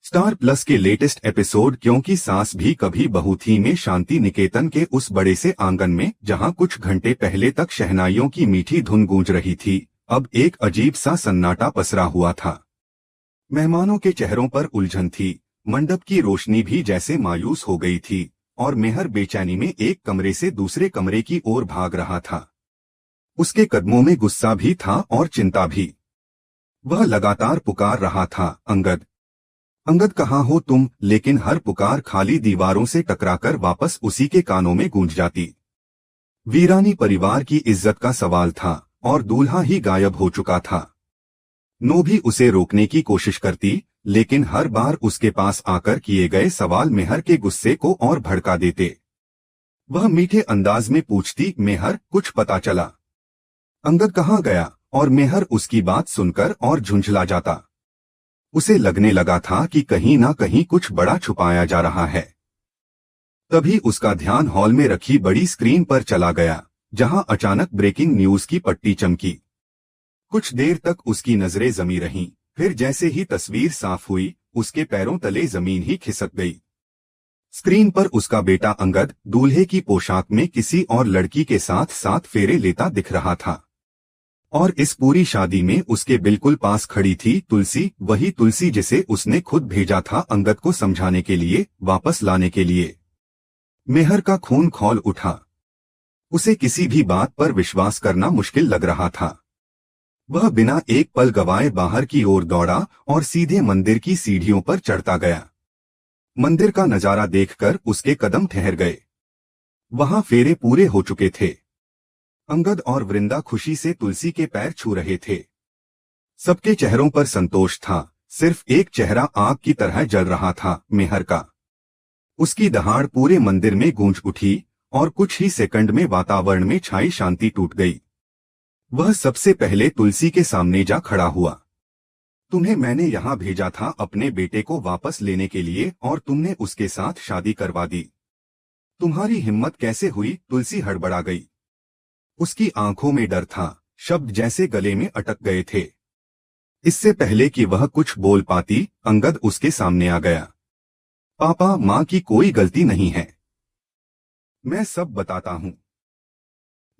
Star plus के latest episode क्योंकि सास भी कभी बहू थी में शांति निकेतन के उस बड़े से आंगन में जहां कुछ घंटे पहले तक शहनाइयों की मीठी धुन गूंज रही थी, अब एक अजीब सा सन्नाटा पसरा हुआ था। मेहमानों के चेहरों पर उलझन थी, मंडप की रोशनी भी जैसे मायूस हो गई थी और मेहर बेचैनी में एक कमरे से दूसरे कमरे की ओर भाग रहा था। उसके कदमों में गुस्सा भी था और चिंता भी। वह लगातार पुकार रहा था, अंगद, अंगद कहाँ हो तुम, लेकिन हर पुकार खाली दीवारों से टकराकर वापस उसी के कानों में गूंज जाती। वीरानी परिवार की इज्जत का सवाल था और दूल्हा ही गायब हो चुका था। नो भी उसे रोकने की कोशिश करती, लेकिन हर बार उसके पास आकर किए गए सवाल मेहर के गुस्से को और भड़का देते। वह मीठे अंदाज में पूछती, मेहर कुछ पता चला? अंगद कहाँ गया? और मेहर उसकी बात सुनकर और झुंझला जाता। उसे लगने लगा था कि कहीं ना कहीं कुछ बड़ा छुपाया जा रहा है। तभी उसका ध्यान हॉल में रखी बड़ी स्क्रीन पर चला गया, जहां अचानक ब्रेकिंग न्यूज की पट्टी चमकी। कुछ देर तक उसकी नजरें जमी रहीं, फिर जैसे ही तस्वीर साफ हुई, उसके पैरों तले जमीन ही खिसक गई। स्क्रीन पर उसका बेटा अंगद दूल्हे की पोशाक में किसी और लड़की के साथ 7 फेरे लेता दिख रहा था। और इस पूरी शादी में उसके बिल्कुल पास खड़ी थी तुलसी, वही तुलसी जिसे उसने खुद भेजा था अंगद को समझाने के लिए, वापस लाने के लिए। मेहर का खून खौल उठा। उसे किसी भी बात पर विश्वास करना मुश्किल लग रहा था। वह बिना एक पल गवाए बाहर की ओर दौड़ा और सीधे मंदिर की सीढ़ियों पर चढ़ता गया। मंदिर का नजारा देखकर उसके कदम ठहर गए। वहां फेरे पूरे हो चुके थे। अंगद और वृंदा खुशी से तुलसी के पैर छू रहे थे। सबके चेहरों पर संतोष था, सिर्फ एक चेहरा आग की तरह जल रहा था, मेहर का। उसकी दहाड़ पूरे मंदिर में गूंज उठी और कुछ ही सेकंड में वातावरण में छाई शांति टूट गई। वह सबसे पहले तुलसी के सामने जा खड़ा हुआ। तुम्हें मैंने यहाँ भेजा था अपने बेटे को वापस लेने के लिए और तुमने उसके साथ शादी करवा दी। तुम्हारी हिम्मत कैसे हुई? तुलसी हड़बड़ा गई। उसकी आंखों में डर था, शब्द जैसे गले में अटक गए थे। इससे पहले कि वह कुछ बोल पाती, अंगद उसके सामने आ गया। पापा, माँ की कोई गलती नहीं है, मैं सब बताता हूँ।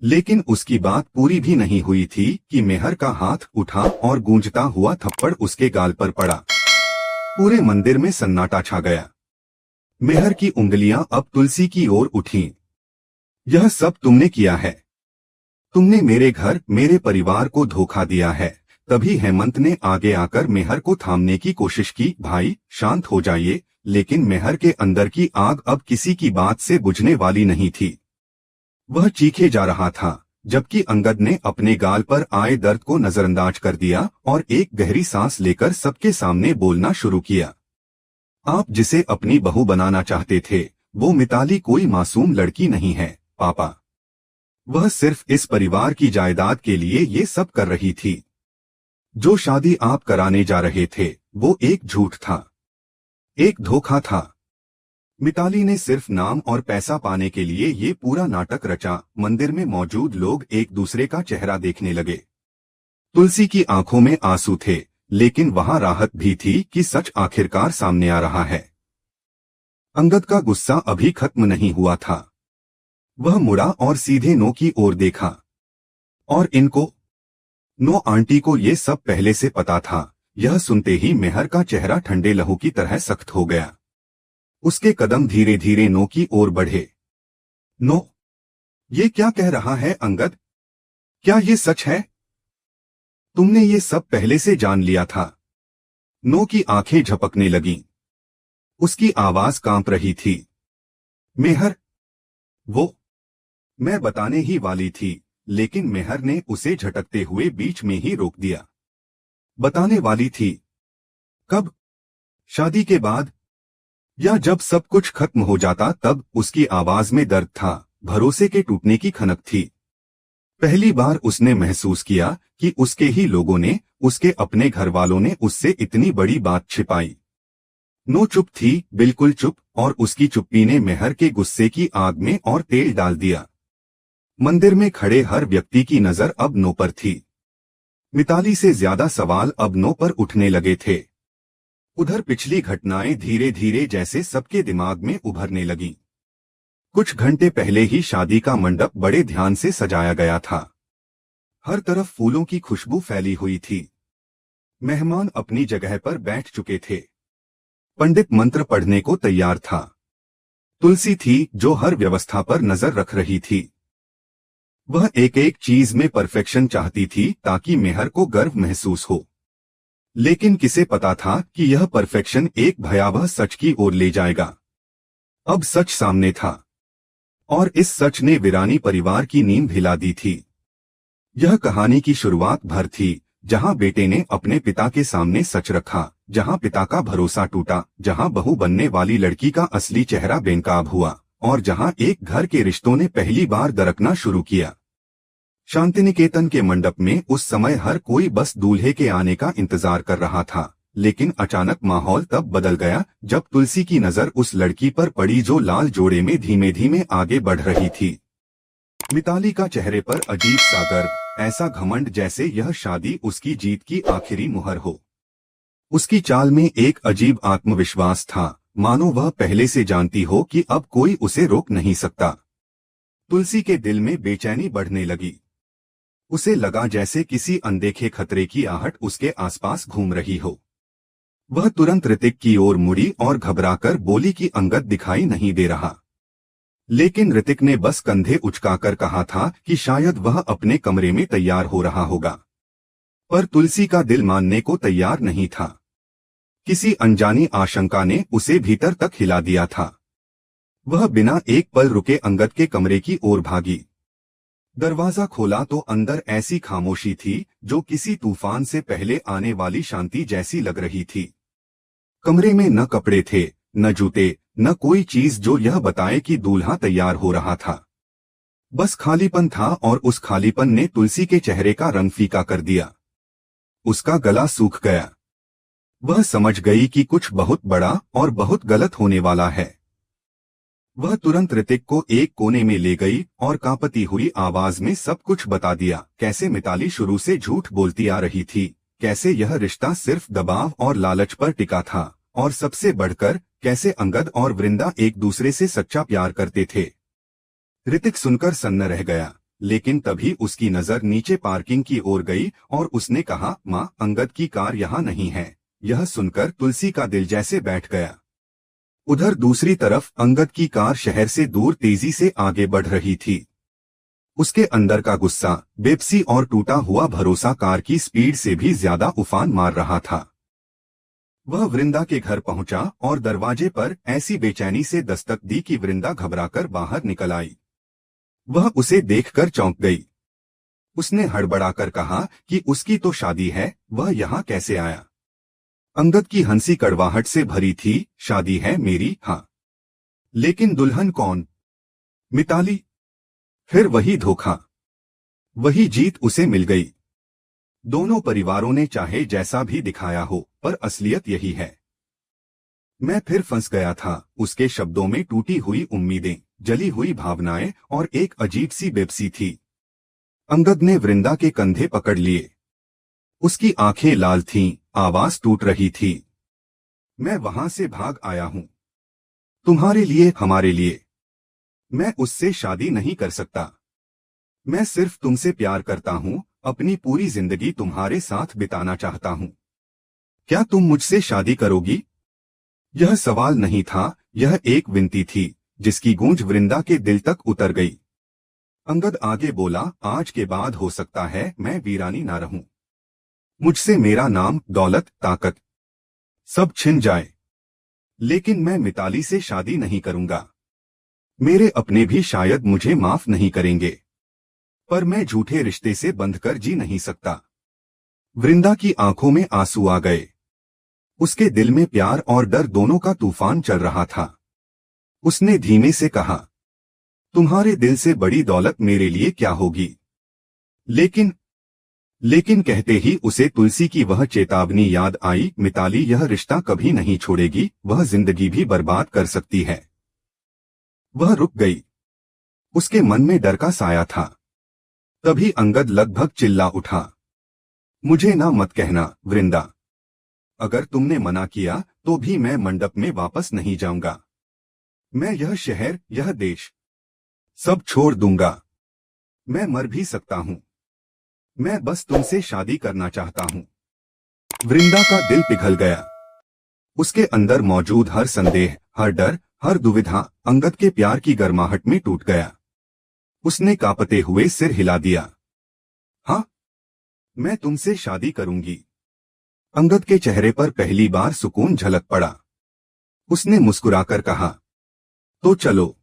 लेकिन उसकी बात पूरी भी नहीं हुई थी कि मेहर का हाथ उठा और गूंजता हुआ थप्पड़ उसके गाल पर पड़ा। पूरे मंदिर में सन्नाटा छा गया। मेहर की उंगलियां अब तुलसी की ओर उठीं। यह सब तुमने किया है। तुमने मेरे घर, मेरे परिवार को धोखा दिया है। तभी हेमंत ने आगे आकर मेहर को थामने की कोशिश की। भाई, शांत हो जाइए। लेकिन मेहर के अंदर की आग अब किसी की बात से बुझने वाली नहीं थी। वह चीखे जा रहा था, जबकि अंगद ने अपने गाल पर आए दर्द को नजरअंदाज कर दिया और एक गहरी सांस लेकर सबके सामने बोलना शुरू किया। आप जिसे अपनी बहू बनाना चाहते थे, वो मिताली कोई मासूम लड़की नहीं है पापा। वह सिर्फ इस परिवार की जायदाद के लिए ये सब कर रही थी। जो शादी आप कराने जा रहे थे, वो एक झूठ था, एक धोखा था। मिताली ने सिर्फ नाम और पैसा पाने के लिए ये पूरा नाटक रचा। मंदिर में मौजूद लोग एक दूसरे का चेहरा देखने लगे। तुलसी की आंखों में आंसू थे, लेकिन वहां राहत भी थी कि सच आखिरकार सामने आ रहा है। अंगद का गुस्सा अभी खत्म नहीं हुआ था। वह मुड़ा और सीधे नो की ओर देखा। और इनको? नो आंटी को ये सब पहले से पता था। यह सुनते ही मेहर का चेहरा ठंडे लहू की तरह सख्त हो गया। उसके कदम धीरे धीरे नो की ओर बढ़े। नो, ये क्या कह रहा है अंगद? क्या ये सच है? तुमने ये सब पहले से जान लिया था? नो की आंखें झपकने लगीं। उसकी आवाज कांप रही थी। मेहर, वो मैं बताने ही वाली थी, लेकिन मेहर ने उसे झटकते हुए बीच में ही रोक दिया। बताने वाली थी? कब? शादी के बाद? या जब सब कुछ खत्म हो जाता तब? उसकी आवाज में दर्द था, भरोसे के टूटने की खनक थी। पहली बार उसने महसूस किया कि उसके ही लोगों ने, उसके अपने घर वालों ने उससे इतनी बड़ी बात छिपाई। नो चुप थी, बिल्कुल चुप, और उसकी चुप्पी ने मेहर के गुस्से की आग में और तेल डाल दिया। मंदिर में खड़े हर व्यक्ति की नजर अब नो पर थी। मिताली से ज्यादा सवाल अब नो पर उठने लगे थे। उधर पिछली घटनाएं धीरे धीरे जैसे सबके दिमाग में उभरने लगीं। कुछ घंटे पहले ही शादी का मंडप बड़े ध्यान से सजाया गया था। हर तरफ फूलों की खुशबू फैली हुई थी। मेहमान अपनी जगह पर बैठ चुके थे। पंडित मंत्र पढ़ने को तैयार था। तुलसी थी जो हर व्यवस्था पर नजर रख रही थी। वह एक एक चीज में परफेक्शन चाहती थी ताकि मेहर को गर्व महसूस हो। लेकिन किसे पता था कि यह परफेक्शन एक भयावह सच की ओर ले जाएगा। अब सच सामने था और इस सच ने वीरानी परिवार की नींद हिला दी थी। यह कहानी की शुरुआत भर थी, जहां बेटे ने अपने पिता के सामने सच रखा, जहां पिता का भरोसा टूटा, जहां बहू बनने वाली लड़की का असली चेहरा बेनकाब हुआ और जहां एक घर के रिश्तों ने पहली बार दरकना शुरू किया। शांतिनिकेतन के मंडप में उस समय हर कोई बस दूल्हे के आने का इंतजार कर रहा था, लेकिन अचानक माहौल तब बदल गया जब तुलसी की नजर उस लड़की पर पड़ी जो लाल जोड़े में धीमे धीमे आगे बढ़ रही थी। मिताली का चेहरे पर अजीब सा गर्व, ऐसा घमंड जैसे यह शादी उसकी जीत की आखिरी मुहर हो। उसकी चाल में एक अजीब आत्मविश्वास था, मानो वह पहले से जानती हो कि अब कोई उसे रोक नहीं सकता। तुलसी के दिल में बेचैनी बढ़ने लगी। उसे लगा जैसे किसी अनदेखे खतरे की आहट उसके आसपास घूम रही हो। वह तुरंत ऋतिक की ओर मुड़ी और घबराकर बोली कि अंगद दिखाई नहीं दे रहा। लेकिन ऋतिक ने बस कंधे उचकाकर कहा था कि शायद वह अपने कमरे में तैयार हो रहा होगा। पर तुलसी का दिल मानने को तैयार नहीं था। किसी अनजानी आशंका ने उसे भीतर तक हिला दिया था। वह बिना एक पल रुके अंगद के कमरे की ओर भागी। दरवाजा खोला तो अंदर ऐसी खामोशी थी जो किसी तूफान से पहले आने वाली शांति जैसी लग रही थी। कमरे में न कपड़े थे, न जूते, न कोई चीज जो यह बताए कि दूल्हा तैयार हो रहा था। बस खालीपन था और उस खालीपन ने तुलसी के चेहरे का रंग फीका कर दिया। उसका गला सूख गया। वह समझ गई कि कुछ बहुत बड़ा और बहुत गलत होने वाला है। वह तुरंत ऋतिक को एक कोने में ले गई और कांपती हुई आवाज में सब कुछ बता दिया, कैसे मिताली शुरू से झूठ बोलती आ रही थी, कैसे यह रिश्ता सिर्फ दबाव और लालच पर टिका था, और सबसे बढ़कर कैसे अंगद और वृंदा एक दूसरे से सच्चा प्यार करते थे। ऋतिक सुनकर सन्न रह गया, लेकिन तभी उसकी नजर नीचे पार्किंग की ओर गई और उसने कहा, माँ, अंगद की कार यहाँ नहीं है। यह सुनकर तुलसी का दिल जैसे बैठ गया। उधर दूसरी तरफ अंगद की कार शहर से दूर तेजी से आगे बढ़ रही थी। उसके अंदर का गुस्सा, बेबसी और टूटा हुआ भरोसा कार की स्पीड से भी ज्यादा उफान मार रहा था। वह वृंदा के घर पहुंचा और दरवाजे पर ऐसी बेचैनी से दस्तक दी कि वृंदा घबराकर बाहर निकल आई। वह उसे देखकर चौंक गई। उसने हड़बड़ाकर कहा कि उसकी तो शादी है, वह यहाँ कैसे आया? अंगद की हंसी कड़वाहट से भरी थी, शादी है मेरी, हाँ, लेकिन दुल्हन कौन? मिताली। फिर वही धोखा, वही जीत उसे मिल गई। दोनों परिवारों ने चाहे जैसा भी दिखाया हो, पर असलियत यही है। मैं फिर फंस गया था। उसके शब्दों में टूटी हुई उम्मीदें, जली हुई भावनाएं और एक अजीब सी बेबसी थी। अंगद ने वृंदा के कंधे पकड़ लिए। उसकी आंखें लाल थीं, आवाज टूट रही थी। मैं वहां से भाग आया हूं, तुम्हारे लिए, हमारे लिए। मैं उससे शादी नहीं कर सकता। मैं सिर्फ तुमसे प्यार करता हूं, अपनी पूरी जिंदगी तुम्हारे साथ बिताना चाहता हूं। क्या तुम मुझसे शादी करोगी? यह सवाल नहीं था, यह एक विनती थी जिसकी गूंज वृंदा के दिल तक उतर गई। अंगद आगे बोला, आज के बाद हो सकता है मैं वीरानी ना रहूं। मुझसे मेरा नाम, दौलत, ताकत सब छिन जाए, लेकिन मैं मिताली से शादी नहीं करूंगा। मेरे अपने भी शायद मुझे माफ नहीं करेंगे, पर मैं झूठे रिश्ते से बंधकर जी नहीं सकता। वृंदा की आंखों में आंसू आ गए। उसके दिल में प्यार और डर दोनों का तूफान चल रहा था। उसने धीमे से कहा, तुम्हारे दिल से बड़ी दौलत मेरे लिए क्या होगी? लेकिन कहते ही उसे तुलसी की वह चेतावनी याद आई, मिताली यह रिश्ता कभी नहीं छोड़ेगी, वह जिंदगी भी बर्बाद कर सकती है। वह रुक गई। उसके मन में डर का साया था। तभी अंगद लगभग चिल्ला उठा, मुझे ना मत कहना, वृंदा। अगर तुमने मना किया तो भी मैं मंडप में वापस नहीं जाऊंगा। मैं यह शहर, यह देश सब छोड़ दूंगा। मैं मर भी सकता हूँ। मैं बस तुमसे शादी करना चाहता हूँ। वृंदा का दिल पिघल गया। उसके अंदर मौजूद हर संदेह, हर डर, हर दुविधा अंगद के प्यार की गर्माहट में टूट गया। उसने कांपते हुए सिर हिला दिया। हाँ, मैं तुमसे शादी करूंगी। अंगद के चेहरे पर पहली बार सुकून झलक पड़ा। उसने मुस्कुराकर कहा, तो चलो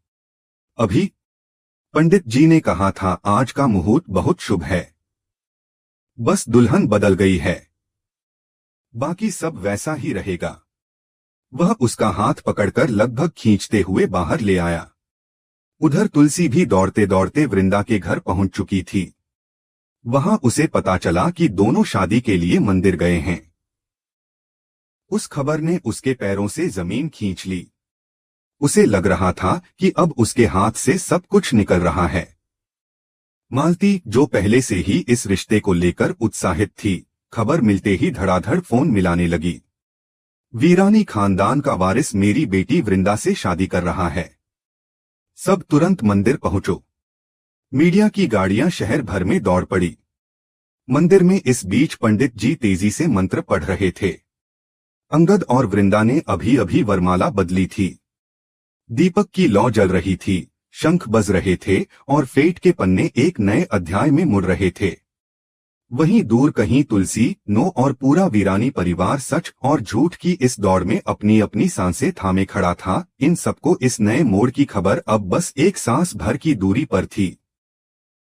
अभी। पंडित जी ने कहा था आज का मुहूर्त बहुत शुभ है। बस दुल्हन बदल गई है, बाकी सब वैसा ही रहेगा। वह उसका हाथ पकड़कर लगभग खींचते हुए बाहर ले आया। उधर तुलसी भी दौड़ते दौड़ते वृंदा के घर पहुंच चुकी थी। वहां उसे पता चला कि दोनों शादी के लिए मंदिर गए हैं। उस खबर ने उसके पैरों से जमीन खींच ली। उसे लग रहा था कि अब उसके हाथ से सब कुछ निकल रहा है। मालती, जो पहले से ही इस रिश्ते को लेकर उत्साहित थी, खबर मिलते ही धड़ाधड़ फोन मिलाने लगी। वीरानी खानदान का वारिस मेरी बेटी वृंदा से शादी कर रहा है। सब तुरंत मंदिर पहुंचो। मीडिया की गाड़ियां शहर भर में दौड़ पड़ी। मंदिर में इस बीच पंडित जी तेजी से मंत्र पढ़ रहे थे। अंगद और वृंदा ने अभी अभी वरमाला बदली थी। दीपक की लौ जल रही थी, शंख बज रहे थे और फेट के पन्ने एक नए अध्याय में मुड़ रहे थे। वहीं दूर कहीं तुलसी, नो और पूरा वीरानी परिवार सच और झूठ की इस दौड़ में अपनी अपनी सांसें थामे खड़ा था। इन सबको इस नए मोड़ की खबर अब बस एक सांस भर की दूरी पर थी।